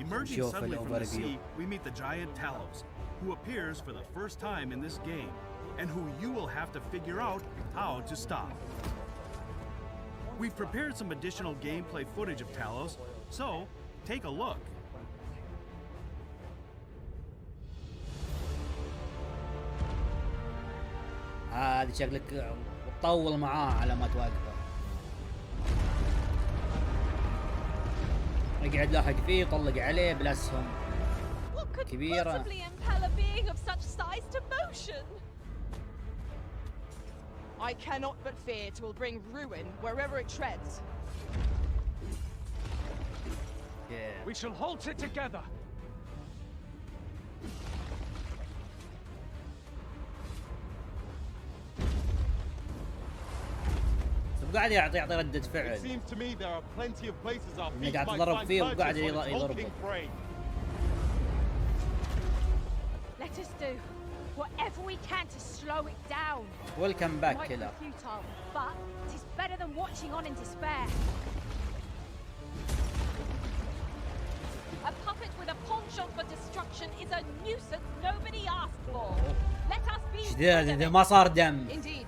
Emerging suddenly from the sea, we meet the giant Talos, who appears for the first time in this game, and who you will have to figure out how to stop. We've prepared some additional gameplay footage of Talos, so take a look. هذا شكلك تطول معاه على ما توقفه. يقعد لاحق فيه ويطلق عليه بالاسهم كبيرة. I cannot but fear it will bring ruin wherever it treads. Yeah. We shall halt it together. وقاعد يعطي ردة فعل. إنه قاعد تضرب فيه وقاعد يضربه. Let us do whatever we can to slow it down. Welcome back, killer. Futile, but it is better than watching on in despair. A puppet with a penchant for destruction is a nuisance nobody asked for. Let us be. إذا ما صار دم. Indeed.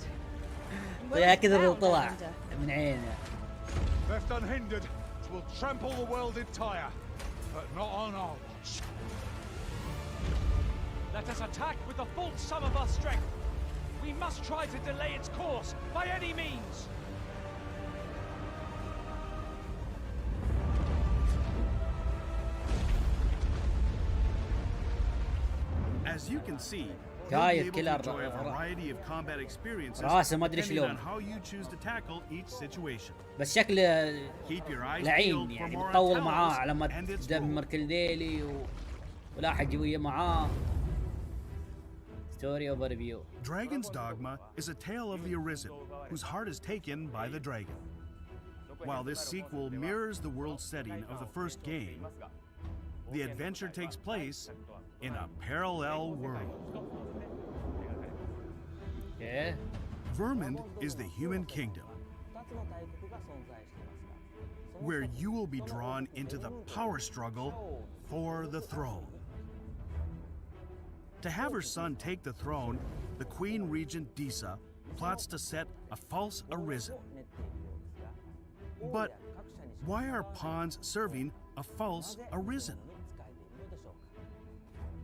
طيها كذا طلع من عينه. Left unhindered, it will trample the world entire, but not on our watch. Let us attack with the full sum of our strength. We must try to delay its course by any means. As you can see, كايد كذا راسه ما ادري شلون. بس شكله لعين يعني بتطول معاه على ما تدمر كل ذيلي ولاحق جويه معاه. Story overview. Dragon's Dogma is a tale of the Arisen, whose heart is taken by the dragon. While this sequel mirrors the world setting of the first game, the adventure takes place in a parallel world. Yeah. Vermund is the human kingdom, where you will be drawn into the power struggle for the throne. To have her son take the throne, the Queen Regent Disa plots to set a false Arisen. But why are pawns serving a false Arisen?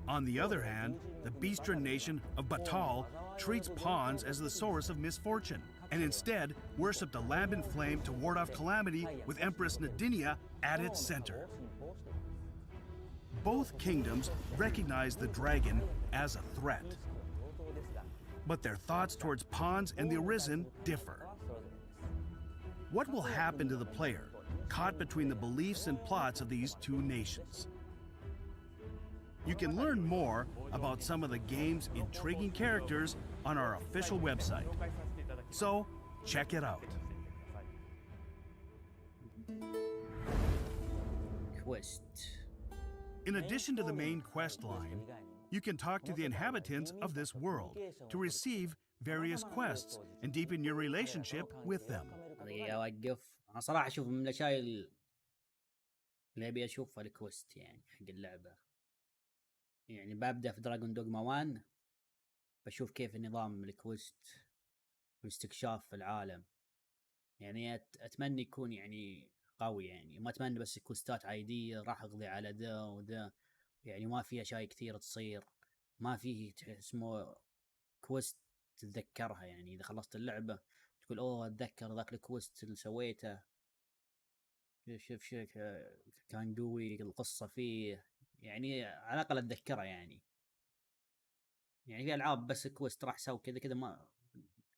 On the other hand, the Beastren nation of Batal treats pawns as the source of misfortune, and instead worship the lambent flame to ward off calamity with Empress Nadinia at its center. Both kingdoms recognize the dragon as a threat, but their thoughts towards pawns and the Arisen differ. What will happen to the player caught between the beliefs and plots of these two nations? You can learn more about some of the game's intriguing characters on our official website. So, check it out. Quest. In addition to the main quest line, you can talk to the inhabitants of this world to receive various quests and deepen your relationship with them. اوقف. انا صراحه اشوف من الاشياء اللي ابي اشوفها الكوست يعني حق اللعبه. يعني ببدا في دراجون دوغما 1 بشوف كيف نظام الكوست والاستكشاف في العالم. يعني اتمنى يكون يعني قوي، يعني ما اتمنى بس كوستات عاديه راح اقضي على ذا وذا، يعني ما في اشياء كثيره تصير، ما فيه اسمه كوست تتذكرها. يعني اذا خلصت اللعبه تقول اوه اتذكر ذاك الكوست اللي سويته، شوف كان قوي القصه فيه، يعني على الاقل اتذكرها. يعني في العاب بس كويست راح سوي كذا كذا ما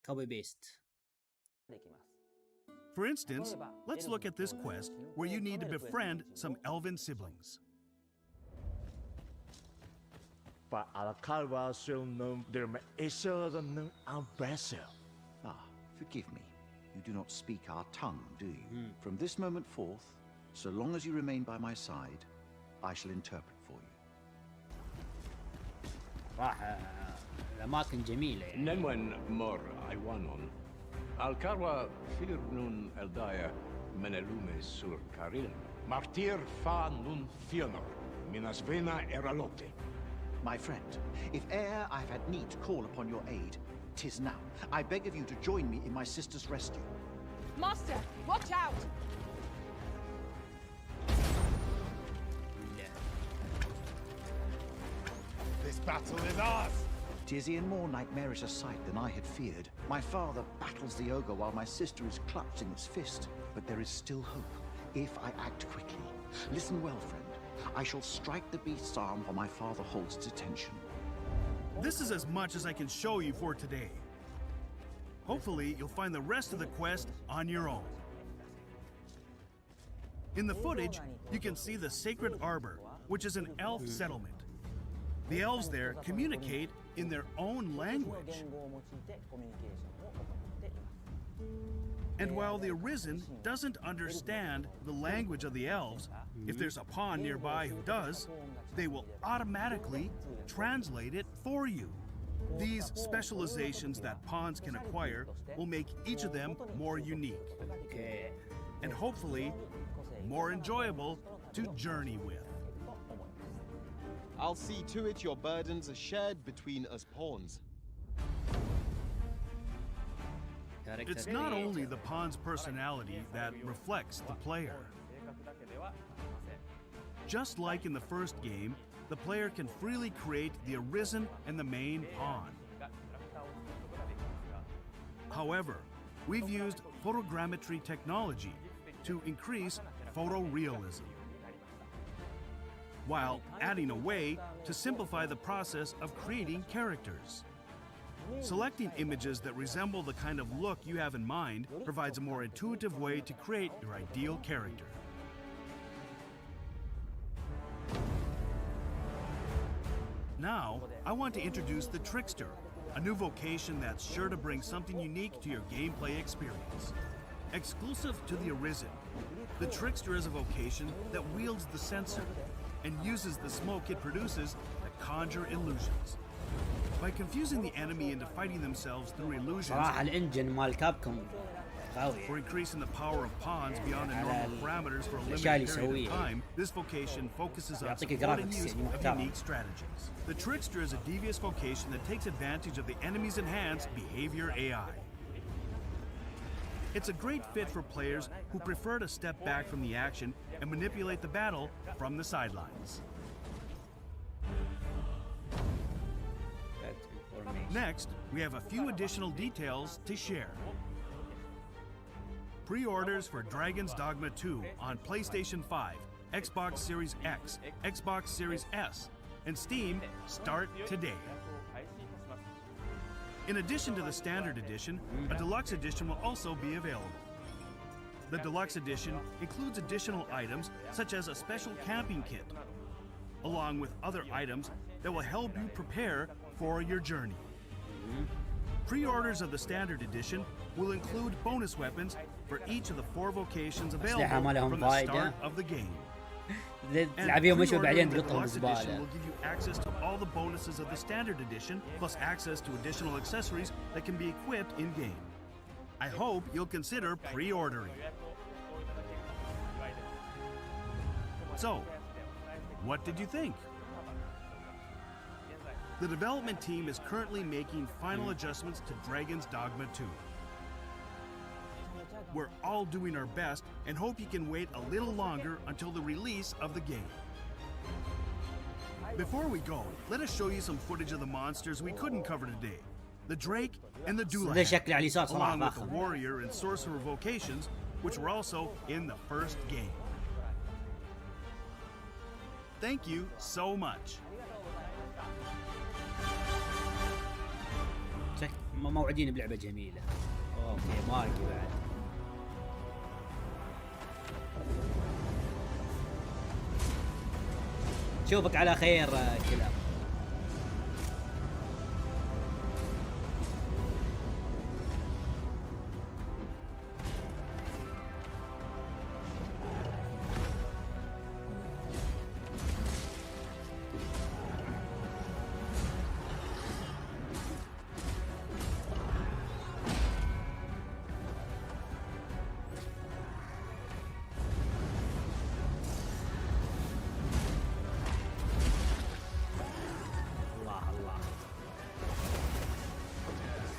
كوبي بيست. For instance, let's look at this quest where you need to befriend some elven siblings. Forgive me. You do not speak our tongue, do you? From this moment forth, so long as you remain by my side, I shall interpret for you. راح الأماكن جميلة يعني. ننون مور أيوانون الكاروا فيرنون الدايا منالومي سور كارين مارتير فانون فيونر Minas vena era lotte. My friend, if e'er I've had need to call upon your aid, 'tis now. I beg of you to join me in my sister's rescue. Master, watch out! This battle is ours! 'Tis e'en more nightmarish a sight than I had feared. My father battles the ogre while my sister is clutching its fist. But there is still hope, if I act quickly. Listen well, friend. I shall strike the beast's arm while my father holds its attention. This is as much as I can show you for today. Hopefully, you'll find the rest of the quest on your own. In the footage, you can see the Sacred Arbor, which is an elf settlement. The elves there communicate in their own language. And while the Arisen doesn't understand the language of the elves, if there's a pawn nearby who does, they will automatically translate it for you. These specializations that pawns can acquire will make each of them more unique. And hopefully, more enjoyable to journey with. I'll see to it your burdens are shared between us pawns. It's not only the pawn's personality that reflects the player. Just like in the first game, the player can freely create the Arisen and the main pawn. However, we've used photogrammetry technology to increase photorealism, while adding a way to simplify the process of creating characters. Selecting images that resemble the kind of look you have in mind provides a more intuitive way to create your ideal character. Now, I want to introduce the Trickster, a new vocation that's sure to bring something unique to your gameplay experience. Exclusive to the Arisen, the Trickster is a vocation that wields the sensor and uses the smoke it produces to conjure illusions. By confusing the enemy into fighting themselves through illusions, صراحة الانجن مال كابكوم قوي. for increasing the power of pawns beyond the normal parameters for a الأشياء اللي limited period يسويها. of time, this vocation focuses on يعطيك supporting graphics use يعني of محترم. unique strategies. The Trickster is a devious vocation that takes advantage of the enemy's enhanced behavior AI. It's a great fit for players who prefer to step back from the action and manipulate the battle from the sidelines. Next, we have a few additional details to share. Pre-orders for Dragon's Dogma 2 on PlayStation 5, Xbox Series X, Xbox Series S, and Steam start today. In addition to the Standard Edition, a Deluxe Edition will also be available. The Deluxe Edition includes additional items such as a special camping kit, along with other items that will help you prepare for your journey. Pre-orders of the Standard Edition will include bonus weapons for each of the 4 vocations available from the start of the game. تلعبيهم وشو بعدين the تقطهم Deluxe Edition بالزبالة. will give you access to all the bonuses of the Standard Edition, plus access to additional accessories that can be equipped in-game. I hope you'll consider pre-ordering. So, what did you think? The development team is currently making final adjustments to Dragon's Dogma 2. We're all doing our best and hope you can wait a little longer until the release of the game. Before we go, let us show you some footage of the monsters we couldn't cover today. The Drake and the ده شكله على اليسار Doulahan, صراحة along with the فاخر. Warrior and Sorcerer vocations, which were also in the first game. Thank you so much. موعدين بلعبة جميلة. اوكي ماركي بعد. شوفك على خير كلاب.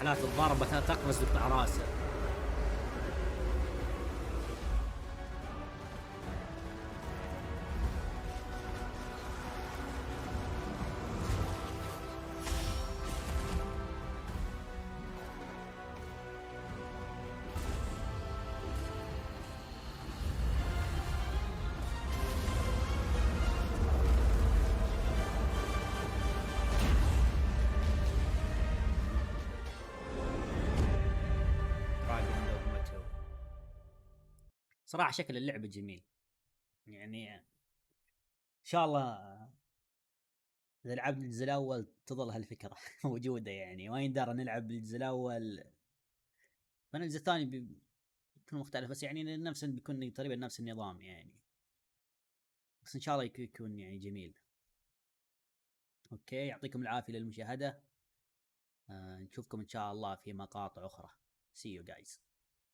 كانت الضربة تقفز بقطع راسه. صراحة شكل اللعبة جميل، يعني ان شاء الله اذا لعبنا الجزء الاول تظل هالفكرة موجودة، يعني ما يندر نلعب الجزء الاول فانا الجزء الثاني بيكون مختلف، بس يعني نفس بيكون تقريبا نفس النظام يعني، بس ان شاء الله يكون يعني جميل. اوكي، يعطيكم العافية للمشاهدة، نشوفكم ان شاء الله في مقاطع اخرى. See you guys.